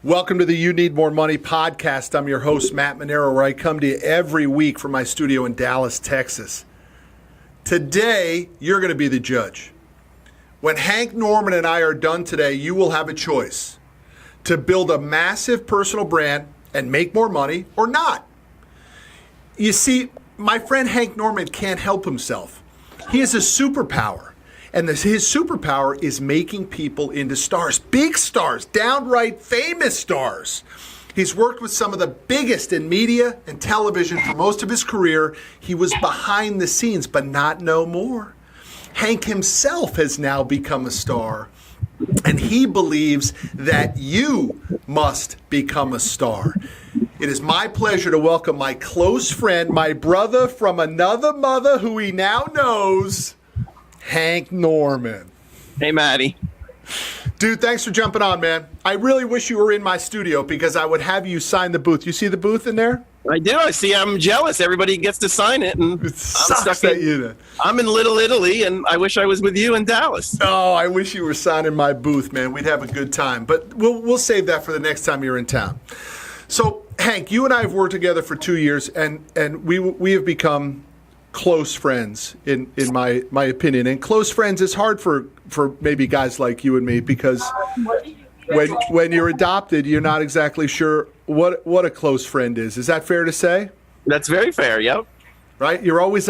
Welcome to the You Need More Money podcast. I'm your host, Matt Manero, where I come to you every week from my studio in Dallas, Texas. Today, you're going to be the judge. When Hank Norman and I are done today, you will have a choice to build a massive personal brand and make more money or not. You see, my friend Hank Norman can't help himself. He has a superpower. And his superpower is making people into stars, big stars, downright famous stars. He's worked with some of the biggest in media and television for most of his career. He was behind the scenes, but not no more. Hank himself has now become a star, and he believes that you must become a star. It is my pleasure to welcome my close friend, my brother from another mother who he now knows, Hank Norman. Hey, Matty. Dude, thanks for jumping on, man. I really wish you were in my studio because I would have you sign the booth. You see the booth in there? I do. I see. I'm jealous. Everybody gets to sign it. And it sucks that you. I'm in Little Italy, and I wish I was with you in Dallas. Oh, I wish you were signing my booth, man. We'd have a good time. But we'll save that for the next time you're in town. So, Hank, you and I have worked together for 2 years, and we have become close friends, in my opinion. And close friends is hard for maybe guys like you and me because when you're adopted, you're not exactly sure what a close friend is. Is that fair to say? That's very fair. Yep. Right? You're always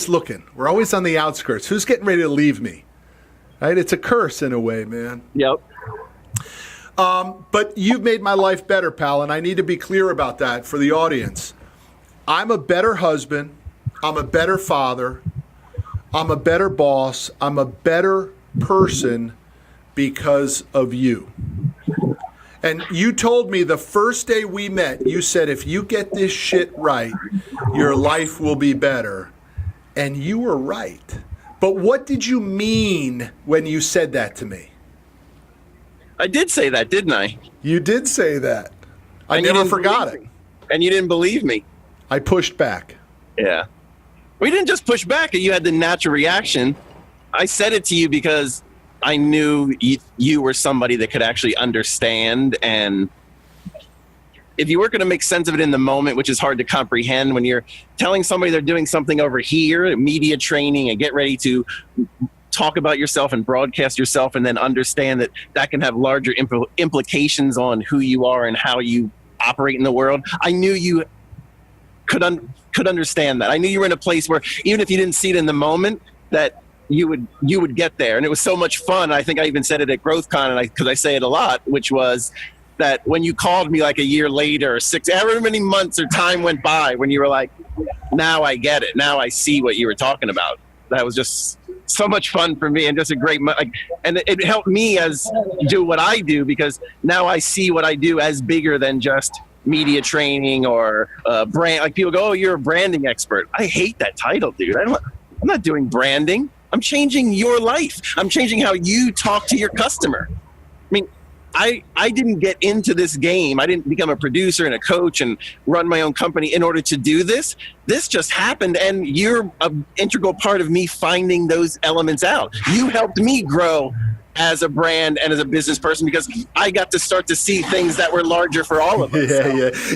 looking. We're always on the outskirts. Who's getting ready to leave me? Right? It's a curse in a way, man. Yep. But you've made my life better, pal, and I need to be clear about that for the audience. I'm a better husband. I'm a better father. I'm a better boss. I'm a better person because of you. And you told me the first day we met, you said, if you get this shit right, your life will be better. And you were right. But what did you mean when you said that to me? I did say that, didn't I? You did say that. I never forgot it. And you didn't believe me. I pushed back. Yeah. We didn't just push back. You had the natural reaction. I said it to you because I knew you were somebody that could actually understand. And if you weren't going to make sense of it in the moment, which is hard to comprehend when you're telling somebody they're doing something over here, media training, and get ready to talk about yourself and broadcast yourself, and then understand that that can have larger implications on who you are and how you operate in the world. I knew you could understand that. I knew you were in a place where even if you didn't see it in the moment, that you would get there. And it was so much fun. I think I even said it at GrowthCon, and because I say it a lot, which was that when you called me like a year later, however many months or time went by, when you were like, now I get it. Now I see what you were talking about. That was just so much fun for me, and just a great, and it helped me as do what I do, because now I see what I do as bigger than just media training or brand. Like, people go, "Oh, you're a branding expert." I hate that title, dude. I'm not doing branding. I'm changing your life. I'm changing how you talk to your customer. I mean, I didn't get into this game. I didn't become a producer and a coach and run my own company in order to do this. This just happened, and you're an integral part of me finding those elements out. You helped me grow as a brand and as a business person, because I got to start to see things that were larger for all of us.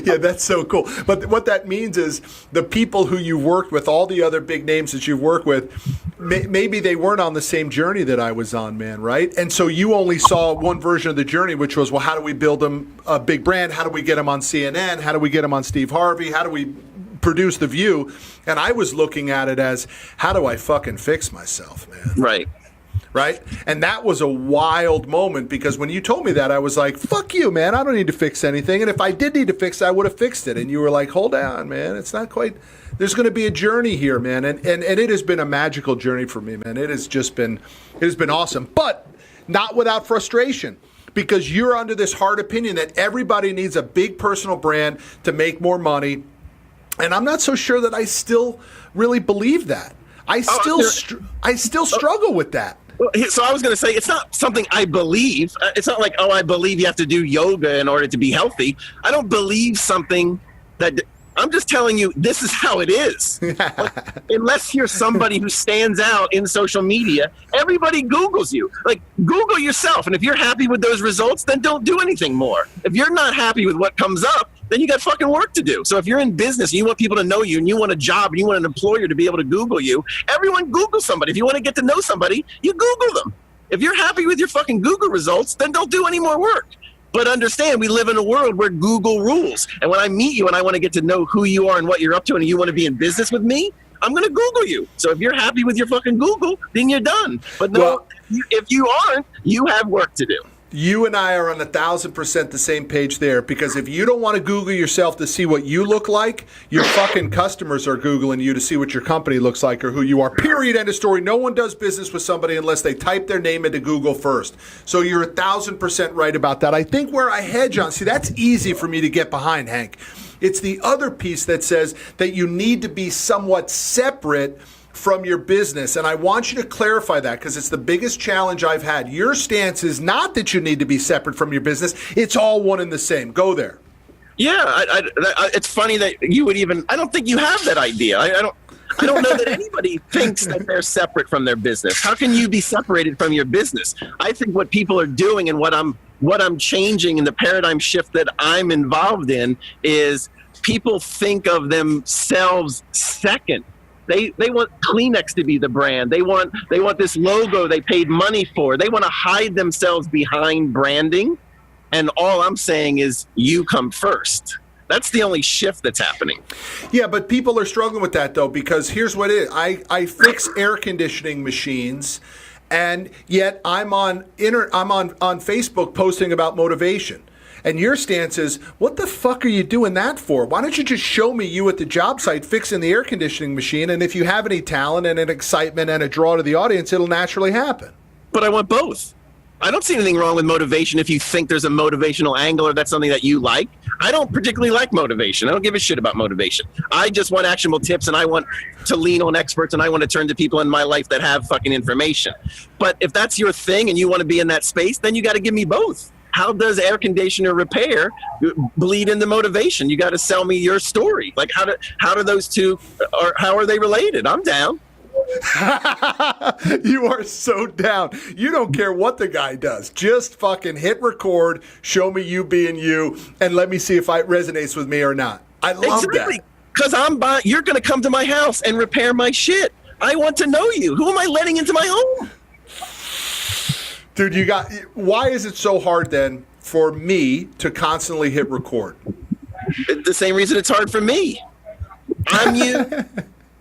Yeah, that's so cool. But what that means is the people who you've worked with, all the other big names that you've worked with, maybe they weren't on the same journey that I was on, man, right? And so you only saw one version of the journey, which was, well, how do we build them a big brand? How do we get them on CNN? How do we get them on Steve Harvey? How do we produce The View? And I was looking at it as, how do I fucking fix myself, man? Right? And that was a wild moment, because when you told me that, I was like, fuck you, man. I don't need to fix anything. And if I did need to fix it, I would have fixed it. And you were like, hold on, man. It's not quite. There's going to be a journey here, man. And it has been a magical journey for me, man. It has been awesome. But not without frustration, because you're under this hard opinion that everybody needs a big personal brand to make more money. And I'm not so sure that I still really believe that. I still struggle with that. So I was going to say, it's not something I believe. It's not like, oh, I believe you have to do yoga in order to be healthy. I don't believe something that I'm just telling you, this is how it is. Like, unless you're somebody who stands out in social media, everybody Googles you. Like, Google yourself. And if you're happy with those results, then don't do anything more. If you're not happy with what comes up, then you got fucking work to do. So if you're in business and you want people to know you and you want a job and you want an employer to be able to Google you, everyone Google somebody. If you want to get to know somebody, you Google them. If you're happy with your fucking Google results, then don't do any more work. But understand, we live in a world where Google rules. And when I meet you and I want to get to know who you are and what you're up to and you want to be in business with me, I'm going to Google you. So if you're happy with your fucking Google, then you're done. But no, if you aren't, you have work to do. You and I are on 1,000% the same page there, because if you don't want to Google yourself to see what you look like, your fucking customers are Googling you to see what your company looks like or who you are. Period. End of story. No one does business with somebody unless they type their name into Google first. So you're 1,000% right about that. I think where I hedge on, see, that's easy for me to get behind, Hank. It's the other piece that says that you need to be somewhat separate from your business. And I want you to clarify that, because it's the biggest challenge I've had. Your stance is not that you need to be separate from your business. It's all one and the same. Go there. Yeah, it's funny that you would even, I don't think you have that idea. I don't know that anybody thinks that they're separate from their business. How can you be separated from your business? I think what people are doing and what I'm changing in the paradigm shift that I'm involved in is people think of themselves second. They want Kleenex to be the brand. They want this logo they paid money for. They want to hide themselves behind branding. And all I'm saying is you come first. That's the only shift that's happening. Yeah, but people are struggling with that, though, because here's what it is. I fix air conditioning machines, and yet I'm on Facebook posting about motivation. And your stance is, what the fuck are you doing that for? Why don't you just show me you at the job site fixing the air conditioning machine, and if you have any talent and an excitement and a draw to the audience, it'll naturally happen. But I want both. I don't see anything wrong with motivation if you think there's a motivational angle or that's something that you like. I don't particularly like motivation. I don't give a shit about motivation. I just want actionable tips, and I want to lean on experts, and I want to turn to people in my life that have fucking information. But if that's your thing and you want to be in that space, then you got to give me both. How does air conditioner repair bleed into motivation? You got to sell me your story. Like, how do those two, or how are they related? I'm down. You are so down. You don't care what the guy does. Just fucking hit record, show me you being you, and let me see if it resonates with me or not. I love that. Because you're going to come to my house and repair my shit. I want to know you. Who am I letting into my home? Dude, why is it so hard then for me to constantly hit record? The same reason it's hard for me. I'm you.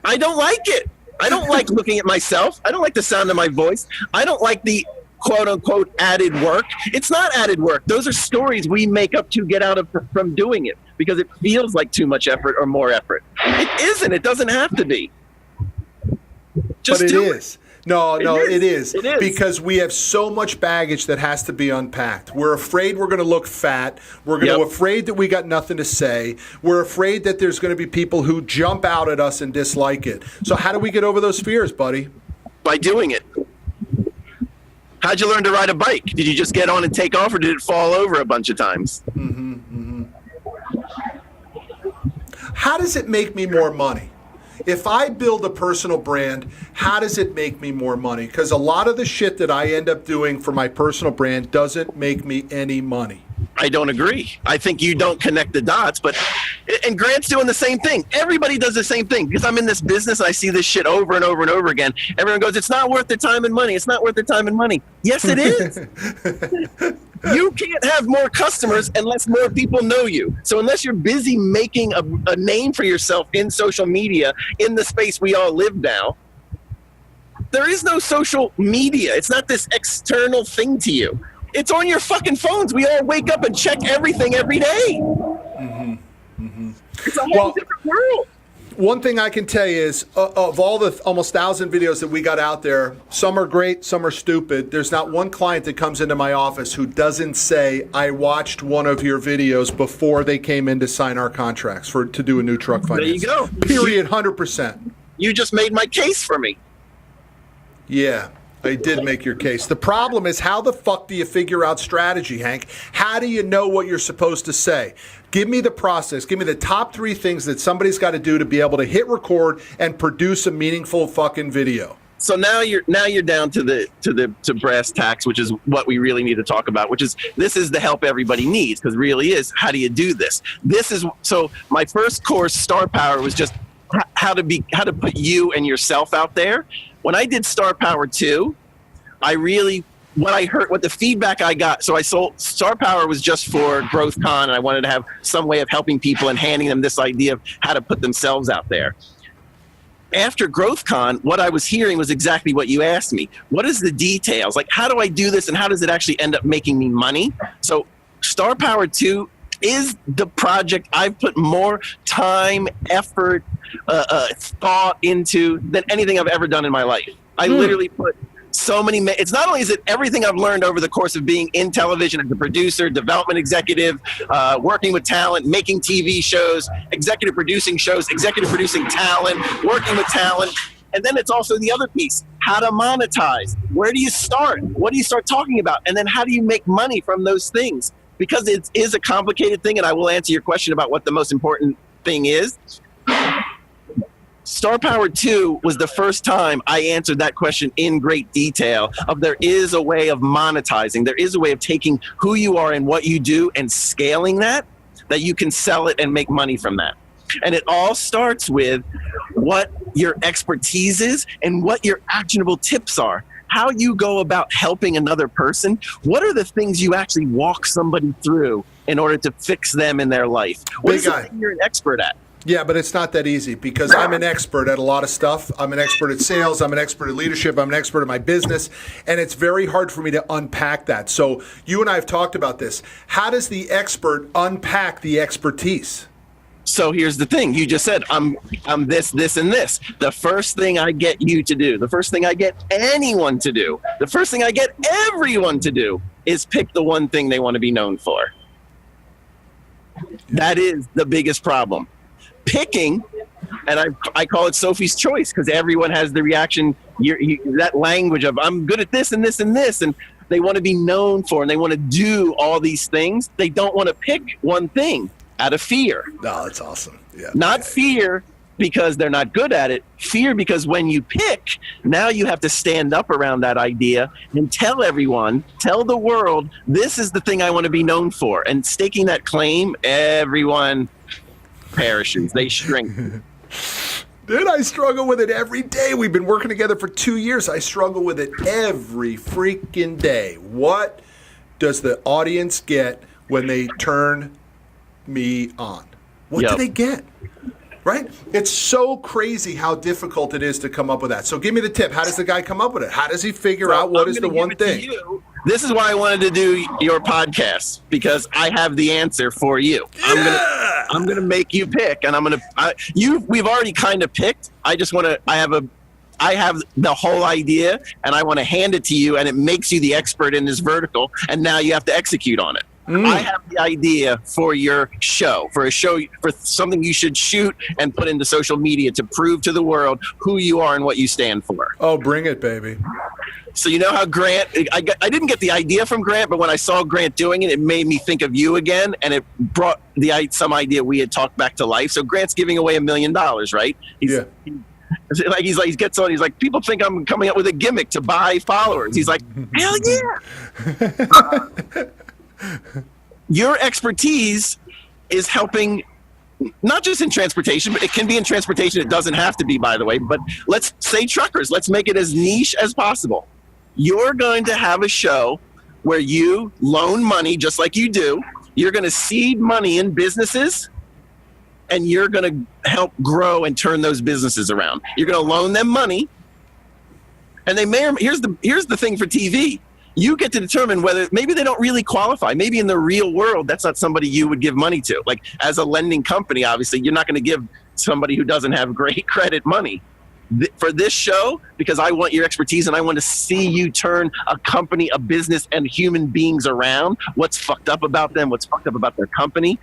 I don't like it. I don't like looking at myself. I don't like the sound of my voice. I don't like the quote unquote added work. It's not added work. Those are stories we make up to get out of from doing it because it feels like too much effort or more effort. It isn't. It doesn't have to be. Just but it do is. No, it is. It is. Because we have so much baggage that has to be unpacked. We're afraid we're going to look fat. We're afraid that we got nothing to say. We're afraid that there's going to be people who jump out at us and dislike it. So how do we get over those fears, buddy? By doing it. How'd you learn to ride a bike? Did you just get on and take off, or did it fall over a bunch of times? How does it make me more money? If I build a personal brand, how does it make me more money? Because a lot of the shit that I end up doing for my personal brand doesn't make me any money. I don't agree. I think you don't connect the dots, and Grant's doing the same thing. Everybody does the same thing. Because I'm in this business, I see this shit over and over and over again. Everyone goes, it's not worth the time and money. It's not worth the time and money. Yes, it is. You can't have more customers unless more people know you. So unless you're busy making a name for yourself in social media, in the space we all live now, there is no social media. It's not this external thing to you. It's on your fucking phones. We all wake up and check everything every day. It's a whole different world. One thing I can tell you is, of all the almost 1,000 videos that we got out there, some are great, some are stupid. There's not one client that comes into my office who doesn't say, I watched one of your videos before they came in to sign our contracts to do a new truck finance. There you go. Period, 100%. You just made my case for me. Yeah. I did make your case. The problem is, how the fuck do you figure out strategy, Hank? How do you know what you're supposed to say? Give me the process. Give me the top 3 things that somebody's got to do to be able to hit record and produce a meaningful fucking video. So now you're down to brass tacks, which is what we really need to talk about, which is this is the help everybody needs, because really is, how do you do this? So my first course, Star Power, was just how to put you and yourself out there. When I did Star Power 2, what the feedback I got, so I sold Star Power was just for GrowthCon, and I wanted to have some way of helping people and handing them this idea of how to put themselves out there. After GrowthCon, what I was hearing was exactly what you asked me. What is the details? Like, how do I do this, and how does it actually end up making me money? So Star Power 2 is the project I've put more time, effort, thought into than anything I've ever done in my life. I literally put so many, it's not only is it everything I've learned over the course of being in television as a producer, development executive, working with talent, making TV shows, executive producing shows, executive producing talent, working with talent. And then it's also the other piece, how to monetize. Where do you start? What do you start talking about? And then how do you make money from those things? Because it is a complicated thing, and I will answer your question about what the most important thing is. Star Power 2 was the first time I answered that question in great detail of there is a way of monetizing. There is a way of taking who you are and what you do and scaling that you can sell it and make money from that. And it all starts with what your expertise is and what your actionable tips are. How you go about helping another person. What are the things you actually walk somebody through in order to fix them in their life? What is the thing you're an expert at? Yeah, but it's not that easy, because I'm an expert at a lot of stuff. I'm an expert at sales. I'm an expert at leadership. I'm an expert at my business. And it's very hard for me to unpack that. So you and I have talked about this. How does the expert unpack the expertise? So here's the thing. You just said, I'm this, and this. The first thing I get you to do, the first thing I get anyone to do, the first thing I get everyone to do is pick the one thing they want to be known for. That is the biggest problem. Picking, and I call it Sophie's choice, because everyone has the reaction, that language of I'm good at this and this and this, and they want to be known for, and they want to do all these things. They don't want to pick one thing out of fear. No, that's awesome. Yeah. Not fear because they're not good at it. Fear because when you pick, now you have to stand up around that idea and tell everyone, tell the world, this is the thing I want to be known for. And staking that claim, everyone perishes. They shrink. Dude, I struggle with it every day. We've been working together for 2 years. I struggle with it every freaking day. What does the audience get when they turn me on? What do they get? Right? It's so crazy how difficult it is to come up with that. So give me the tip. How does the guy come up with it? How does he figure out what is the one thing? This is why I wanted to do your podcast, because I have the answer for you. Yeah! I'm gonna make you pick, and we've already kind of picked. I have the whole idea, and I want to hand it to you, and it makes you the expert in this vertical, and now you have to execute on it. I have the idea for your show, for something you should shoot and put into social media to prove to the world who you are and what you stand for. Oh, bring it, baby. So you know how Grant, I didn't get the idea from Grant, but when I saw Grant doing it, it made me think of you again, and it brought some idea we had talked back to life. So Grant's giving away $1 million, right? He gets on. He's like, people think I'm coming up with a gimmick to buy followers. He's like, hell yeah. Your expertise is helping, not just in transportation, but it can be in transportation. It doesn't have to be, by the way, but let's say truckers. Let's make it as niche as possible. You're going to have a show where you loan money just like you do. You're going to seed money in businesses, and you're going to help grow and turn those businesses around. You're going to loan them money, and here's the thing for TV. You get to determine whether maybe they don't really qualify. Maybe in the real world, that's not somebody you would give money to. Like as a lending company, obviously, you're not going to give somebody who doesn't have great credit money. For this show, because I want your expertise and I want to see you turn a company, a business, and human beings around. What's fucked up about them? What's fucked up about their company?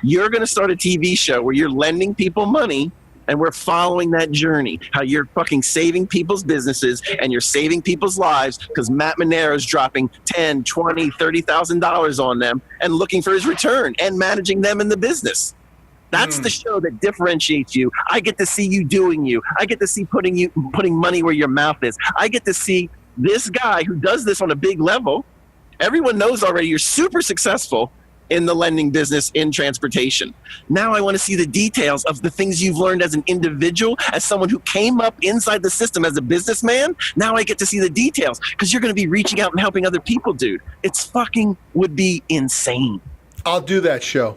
You're going to start a TV show where you're lending people money, And we're following that journey, how you're fucking saving people's businesses and you're saving people's lives because Matt Manero is dropping $10, $20, $30,000 on them and looking for his return and managing them in the business. That's the show that differentiates you. I get to see you doing you. I get to see putting money where your mouth is. I get to see this guy who does this on a big level. Everyone knows already you're super successful in the lending business, in transportation. Now I want to see the details of the things you've learned as an individual, as someone who came up inside the system as a businessman. Now I get to see the details because you're going to be reaching out and helping other people, dude. It's fucking would be insane. I'll do that show.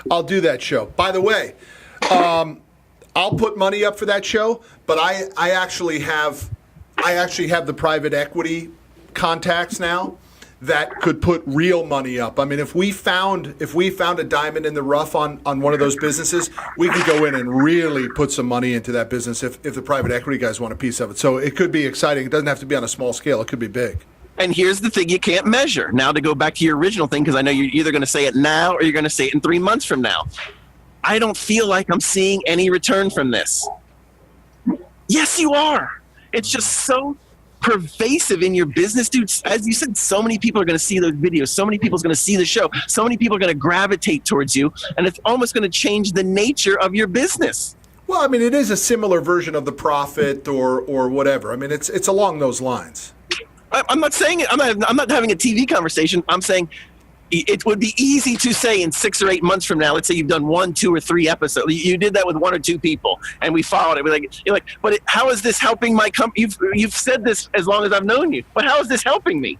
By the way, I'll put money up for that show, but I actually have the private equity contacts now that could put real money up. I mean, if we found a diamond in the rough on one of those businesses, we could go in and really put some money into that business if the private equity guys want a piece of it. So it could be exciting. It doesn't have to be on a small scale. It could be big. And here's the thing you can't measure. Now to go back to your original thing, because I know you're either going to say it now or you're going to say it in 3 months from now. I don't feel like I'm seeing any return from this. Yes, you are. It's just so pervasive in your business, dude. As you said, so many people are going to see those videos. So many people are going to see the show. So many people are going to gravitate towards you. And it's almost going to change the nature of your business. Well, I mean, it is a similar version of the Profit or whatever. I mean, it's along those lines. I'm not saying it. I'm not having a TV conversation. I'm saying it would be easy to say in 6 or 8 months from now. Let's say you've done 1, 2, or 3 episodes. You did that with 1 or 2 people, and we followed it. You're like, but how is this helping my company? You've said this as long as I've known you, but how is this helping me?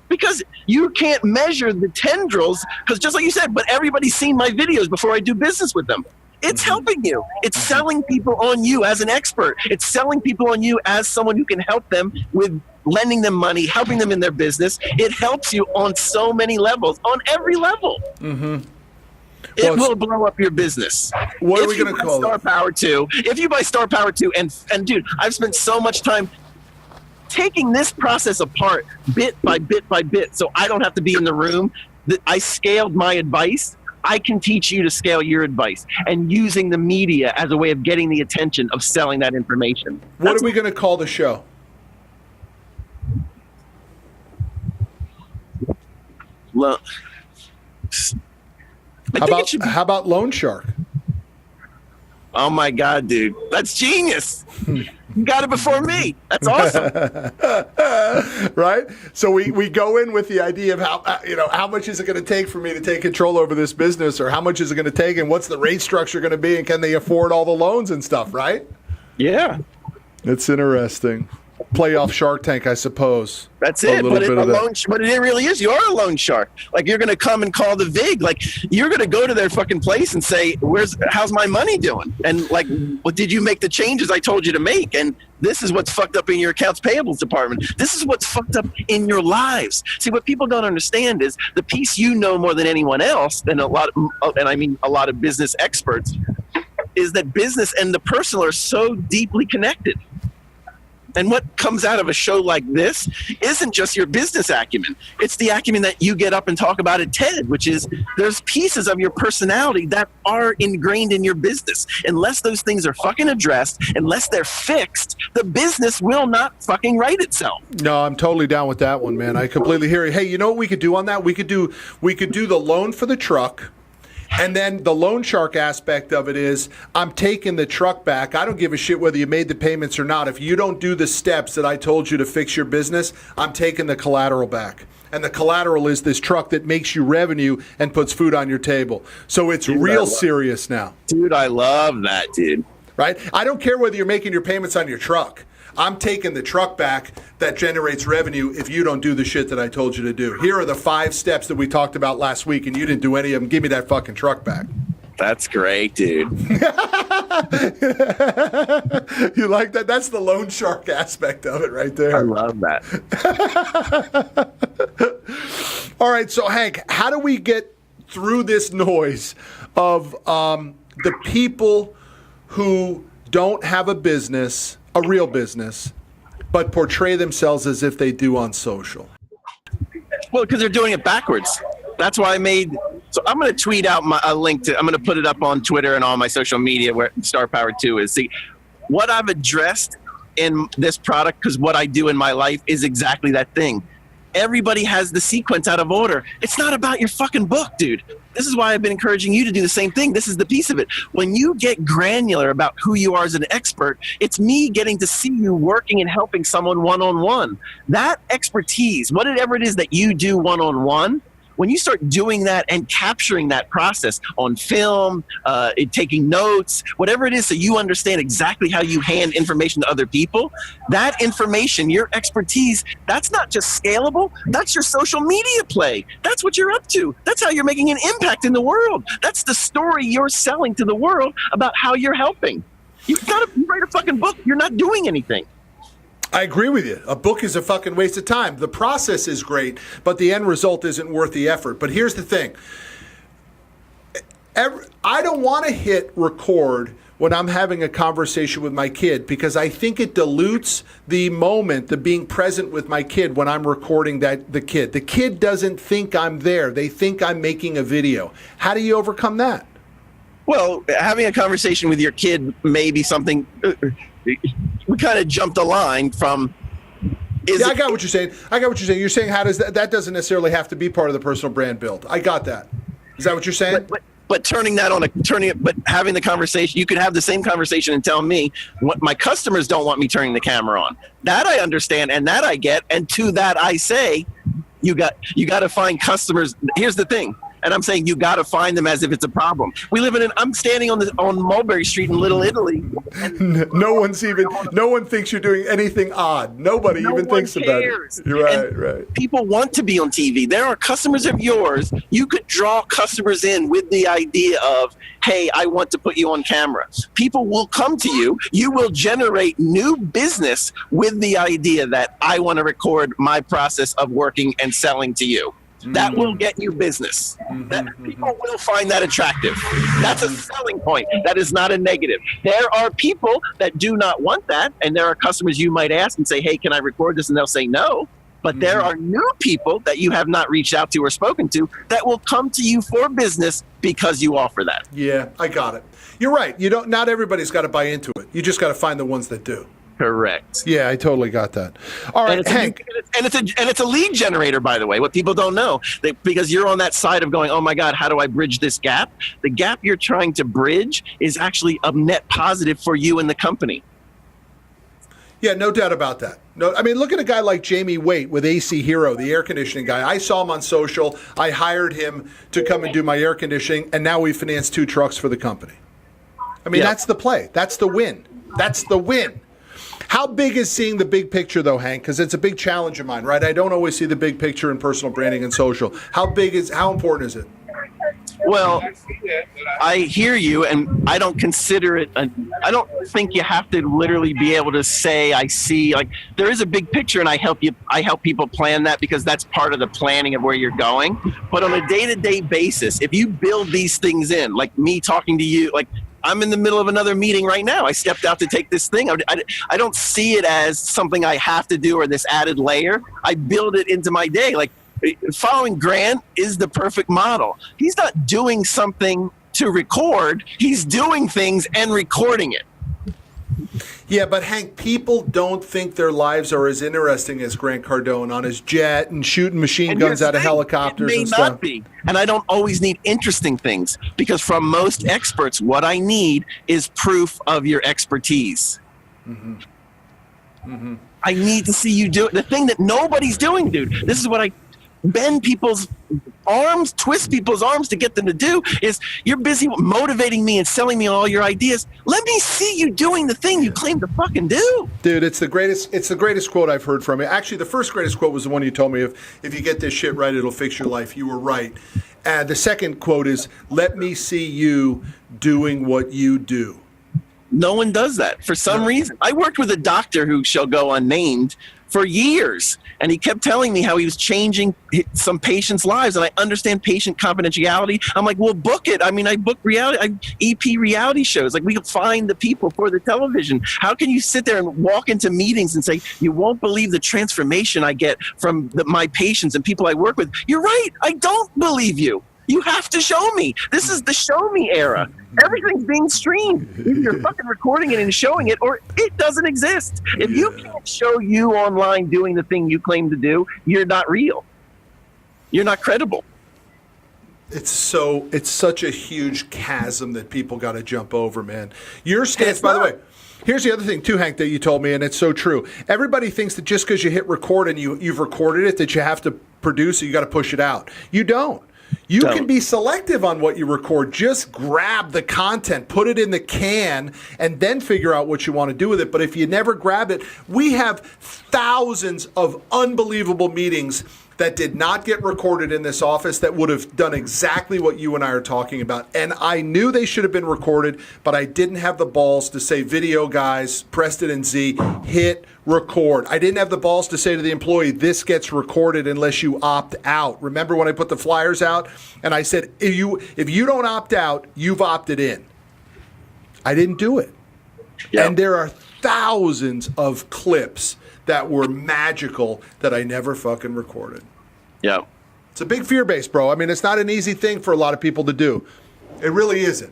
Because you can't measure the tendrils. Because just like you said, but everybody's seen my videos before I do business with them. It's helping you. It's selling people on you as an expert. It's selling people on you as someone who can help them with lending them money, helping them in their business. It helps you on so many levels, on every level. Mm-hmm. It will blow up your business. What are we going to call Star Power 2? If you buy Star Power 2, and dude, I've spent so much time taking this process apart bit by bit by bit so I don't have to be in the room. I scaled my advice. I can teach you to scale your advice and using the media as a way of getting the attention of selling that information. What are we going to call the show? Well, how about Loan Shark? Oh my God, dude. That's genius. You got it before me. That's awesome. Right? So we go in with the idea of how much is it going to take for me to take control over this business, or how much is it going to take, and what's the rate structure going to be, and can they afford all the loans and stuff, right? Yeah. It's interesting. Play off Shark Tank, I suppose. That's it. But it really is. You are a loan shark. Like, you're going to come and call the VIG. Like, you're going to go to their fucking place and say, how's my money doing? And like, did you make the changes I told you to make? And this is what's fucked up in your accounts payables department. This is what's fucked up in your lives. See, what people don't understand is the piece you know more than anyone else, and a lot of business experts, is that business and the personal are so deeply connected. And what comes out of a show like this isn't just your business acumen. It's the acumen that you get up and talk about at TED, which is there's pieces of your personality that are ingrained in your business. Unless those things are fucking addressed, unless they're fixed, the business will not fucking right itself. No, I'm totally down with that one, man. I completely hear you. Hey, you know what we could do on that? We could do the loan for the truck. And then the loan shark aspect of it is, I'm taking the truck back. I don't give a shit whether you made the payments or not. If you don't do the steps that I told you to fix your business, I'm taking the collateral back. And the collateral is this truck that makes you revenue and puts food on your table. So it's real serious now. Dude, I love that, dude. Right? I don't care whether you're making your payments on your truck. I'm taking the truck back that generates revenue if you don't do the shit that I told you to do. Here are the 5 steps that we talked about last week, and you didn't do any of them. Give me that fucking truck back. That's great, dude. You like that? That's the loan shark aspect of it right there. I love that. All right, so Hank, how do we get through this noise of the people who don't have a business, a real business, but portray themselves as if they do on social? Well, because they're doing it backwards. That's why I made So I'm going to tweet out a link to, I'm going to put it up on Twitter and all my social media where Star Power 2 is. See, what I've addressed in this product, because what I do in my life is exactly that thing. Everybody has the sequence out of order. It's not about your fucking book, dude. This is why I've been encouraging you to do the same thing. This is the piece of it. When you get granular about who you are as an expert, it's me getting to see you working and helping someone one-on-one. That expertise, whatever it is that you do one-on-one, when you start doing that and capturing that process on film, taking notes, whatever it is, so you understand exactly how you hand information to other people, that information, your expertise, that's not just scalable, that's your social media play. That's what you're up to. That's how you're making an impact in the world. That's the story you're selling to the world about how you're helping. You write a fucking book, you're not doing anything. I agree with you. A book is a fucking waste of time. The process is great, but the end result isn't worth the effort. But here's the thing. I don't want to hit record when I'm having a conversation with my kid because I think it dilutes the moment, the being present with my kid when I'm recording the kid. The kid doesn't think I'm there. They think I'm making a video. How do you overcome that? Well, having a conversation with your kid may be something... we kind of jumped a line from. I got what you're saying. You're saying how does that doesn't necessarily have to be part of the personal brand build. I got that. Is that what you're saying? But having the conversation, you could have the same conversation and tell me what my customers don't want me turning the camera on. That I understand and that I get. And to that I say, you got to find customers. Here's the thing. And I'm saying you got to find them as if it's a problem. I'm standing on Mulberry Street in Little Italy. No one thinks you're doing anything odd. Nobody even thinks about it. You're right. People want to be on TV. There are customers of yours. You could draw customers in with the idea of, hey, I want to put you on camera. People will come to you. You will generate new business with the idea that I want to record my process of working and selling to you. That will get you business. People will find that attractive. That's a selling point. That is not a negative. There are people that do not want that, and there are customers you might ask and say, hey, can I record this? And they'll say no. But there are new people that you have not reached out to or spoken to that will come to you for business because you offer that. Yeah, I got it. You're right. Not everybody's got to buy into it. You just got to find the ones that do. Correct. Yeah, I totally got that. All right, Hank. And it's a lead generator, by the way. What people don't know, because you're on that side of going, oh my God, how do I bridge this gap? The gap you're trying to bridge is actually a net positive for you and the company. Yeah, no doubt about that. No, I mean, look at a guy like Jamie Waite with AC Hero, the air conditioning guy. I saw him on social. I hired him to come and do my air conditioning, and now we financed 2 trucks for the company. I mean, That's the play. That's the win. That's the win. How big is seeing the big picture, though, Hank? Because it's a big challenge of mine, right? I don't always see the big picture in personal branding and social. How important is it? Well, I hear you, and I don't consider it. I don't think you have to literally be able to say, I see. Like, there is a big picture, and I help people plan that because that's part of the planning of where you're going. But on a day-to-day basis, if you build these things in, like me talking to you, like I'm in the middle of another meeting right now. I stepped out to take this thing. I don't see it as something I have to do or this added layer. I build it into my day. Like, following Grant is the perfect model. He's not doing something to record. He's doing things and recording it. Yeah, but Hank, people don't think their lives are as interesting as Grant Cardone on his jet and shooting machine guns out of helicopters and stuff. It may not be. And I don't always need interesting things because from most experts, what I need is proof of your expertise. I need to see you do it. The thing that nobody's doing, dude. This is what I bend people's arms, twist people's arms to get them to do is you're busy motivating me and selling me all your ideas. Let me see you doing the thing you claim to fucking do. Dude, it's the greatest quote I've heard from you. Actually, the first greatest quote was the one you told me, if you get this shit right, it'll fix your life. You were right. The second quote is, let me see you doing what you do. No one does that for some reason. I worked with a doctor who shall go unnamed for years, and he kept telling me how he was changing some patients' lives, and I understand patient confidentiality. I'm like, well, book it. I mean, I book EP reality shows. Like, we can find the people for the television. How can you sit there and walk into meetings and say, you won't believe the transformation I get from my patients and people I work with? You're right. I don't believe you. You have to show me. This is the show me era. Everything's being streamed. Either you're fucking recording it and showing it, or it doesn't exist. If you can't show you online doing the thing you claim to do, you're not real. You're not credible. It's such a huge chasm that people got to jump over, man. Your stance, by the way, here's the other thing too, Hank, that you told me, and it's so true. Everybody thinks that just because you hit record and you've recorded it, that you have to produce it, you got to push it out. You don't. You can be selective on what you record. Just grab the content, put it in the can, and then figure out what you want to do with it. But if you never grab it, we have thousands of unbelievable meetings that did not get recorded in this office that would have done exactly what you and I are talking about. And I knew they should have been recorded, but I didn't have the balls to say, video guys, Preston and Z, hit record. I didn't have the balls to say to the employee, this gets recorded unless you opt out. Remember when I put the flyers out and I said, if you don't opt out, you've opted in. I didn't do it. Yep. And there are thousands of clips that were magical that I never fucking recorded. Yeah. It's a big fear base, bro. I mean, it's not an easy thing for a lot of people to do. It really isn't.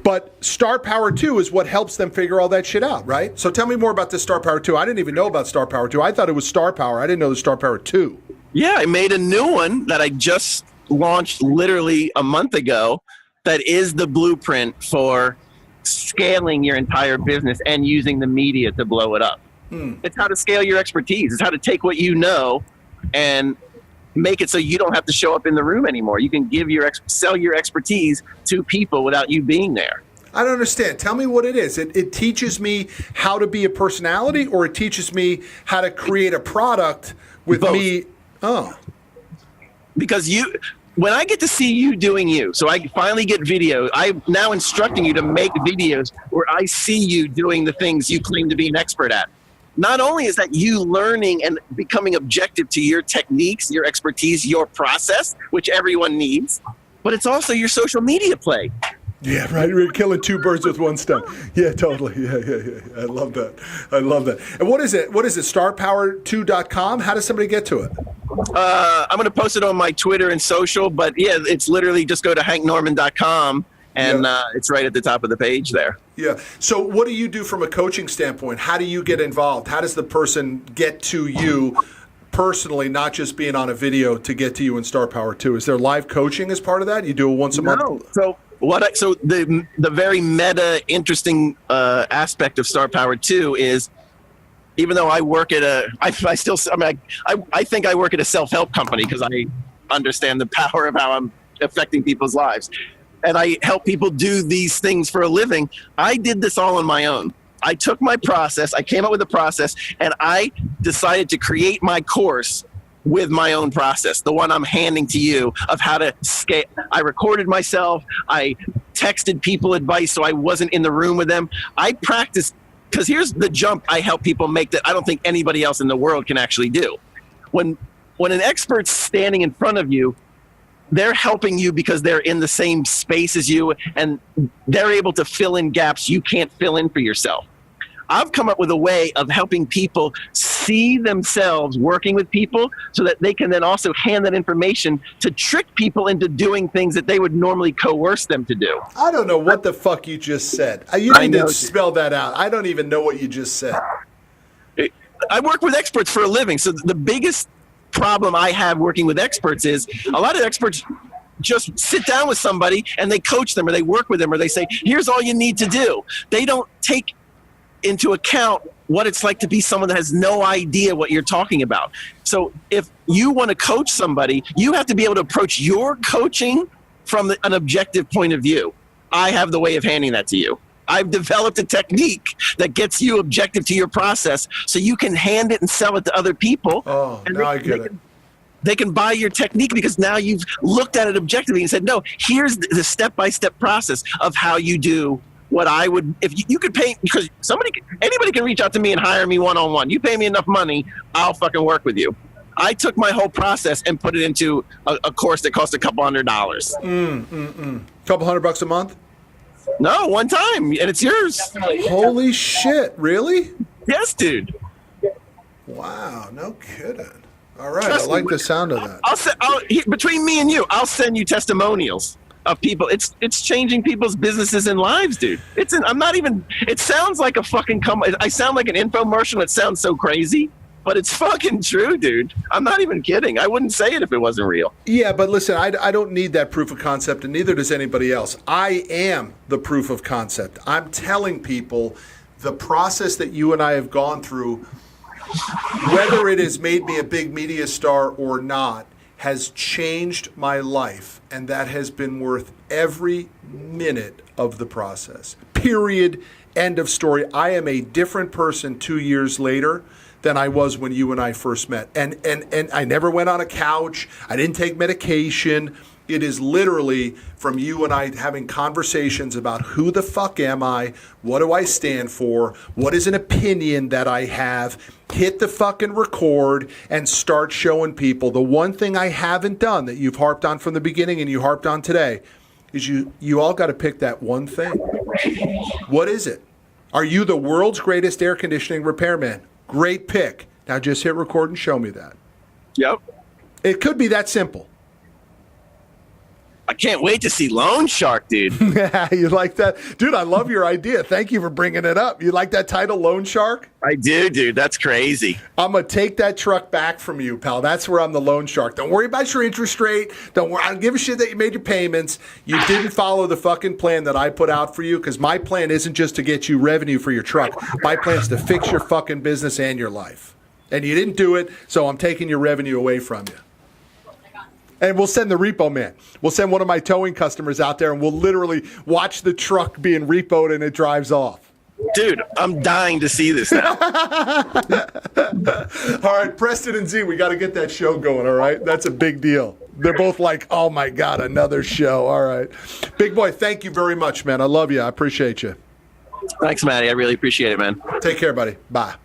But Star Power 2 is what helps them figure all that shit out, right? So tell me more about this Star Power 2. I didn't even know about Star Power 2. I thought it was Star Power. I didn't know it was Star Power 2. Yeah, I made a new one that I just launched literally a month ago that is the blueprint for scaling your entire business and using the media to blow it up. It's how to scale your expertise. It's how to take what you know and make it so you don't have to show up in the room anymore. You can sell your expertise to people without you being there. I don't understand. Tell me what it is. It teaches me how to be a personality, or it teaches me how to create a product with Both. me. Oh. Because when I get to see you doing you, so I finally get video, I'm now instructing you to make videos where I see you doing the things you claim to be an expert at. Not only is that you learning and becoming objective to your techniques, your expertise, your process, which everyone needs, but it's also your social media play. Yeah, right. We're killing two birds with one stone. Yeah, totally. Yeah. I love that. And what is it? Starpower2.com? How does somebody get to it? I'm going to post it on my Twitter and social, but yeah, it's literally just go to hanknorman.com. And it's right at the top of the page there. Yeah. So what do you do from a coaching standpoint? How do you get involved? How does the person get to you personally, not just being on a video to get to you in Star Power 2? Is there live coaching as part of that? You do it once a month? No. So the very meta interesting aspect of Star Power 2 is, even though I work at I think I work at a self-help company because I understand the power of how I'm affecting people's lives. And I help people do these things for a living. I did this all on my own. I took my process, I came up with a process, and I decided to create my course with my own process, the one I'm handing to you, of how to scale. I recorded myself. I texted people advice so I wasn't in the room with them. I practiced, because here's the jump I help people make that I don't think anybody else in the world can actually do. When an expert's standing in front of you, they're helping you because they're in the same space as you, and they're able to fill in gaps you can't fill in for yourself. I've come up with a way of helping people see themselves working with people so that they can then also hand that information to trick people into doing things that they would normally coerce them to do. I don't know what the fuck you just said. You need to spell that out. I don't even know what you just said. I work with experts for a living, so the biggest problem I have working with experts is a lot of experts just sit down with somebody and they coach them, or they work with them, or they say, here's all you need to do. They don't take into account what it's like to be someone that has no idea what you're talking about. So if you want to coach somebody, you have to be able to approach your coaching from an objective point of view. I have the way of handing that to you. I've developed a technique that gets you objective to your process so you can hand it and sell it to other people. Oh, and now I get it. They can buy your technique because now you've looked at it objectively and said, no, here's the step-by-step process of how you do what I would, if you could pay, because anybody can reach out to me and hire me one-on-one. You pay me enough money, I'll fucking work with you. I took my whole process and put it into a course that cost $200. Couple $100 a month? No, one time, and it's yours. Holy shit, really? Yes, dude. Wow, no kidding. All right, Trust I like me. the sound of that. Between me and you, I'll send you testimonials of people. It's changing people's businesses and lives, dude. I'm not even. It sounds like a fucking. I sound like an infomercial. It sounds so crazy, but it's fucking true, dude. I'm not even kidding. I wouldn't say it if it wasn't real. Yeah, but listen, I don't need that proof of concept, and neither does anybody else. I am the proof of concept. I'm telling people the process that you and I have gone through, whether it has made me a big media star or not, has changed my life, and that has been worth every minute of the process. Period. End of story. I am a different person 2 years later than I was when you and I first met. And I never went on a couch. I didn't take medication. It is literally from you and I having conversations about who the fuck am I? What do I stand for? What is an opinion that I have? Hit the fucking record and start showing people. The one thing I haven't done that you've harped on from the beginning and you harped on today is you all got to pick that one thing. What is it? Are you the world's greatest air conditioning repairman? Great pick. Now just hit record and show me that. Yep. It could be that simple. I can't wait to see Loan Shark, dude. You like that? Dude, I love your idea. Thank you for bringing it up. You like that title, Loan Shark? I do, dude. That's crazy. I'm going to take that truck back from you, pal. That's where I'm the loan shark. Don't worry about your interest rate. Don't worry. I don't give a shit that you made your payments. You didn't follow the fucking plan that I put out for you, because my plan isn't just to get you revenue for your truck. My plan is to fix your fucking business and your life. And you didn't do it, so I'm taking your revenue away from you. And we'll send the repo man. We'll send one of my towing customers out there, and we'll literally watch the truck being repoed and it drives off. Dude, I'm dying to see this now. All right, Preston and Z, we got to get that show going, all right? That's a big deal. They're both like, oh, my God, another show. All right. Big boy, thank you very much, man. I love you. I appreciate you. Thanks, Matty. I really appreciate it, man. Take care, buddy. Bye.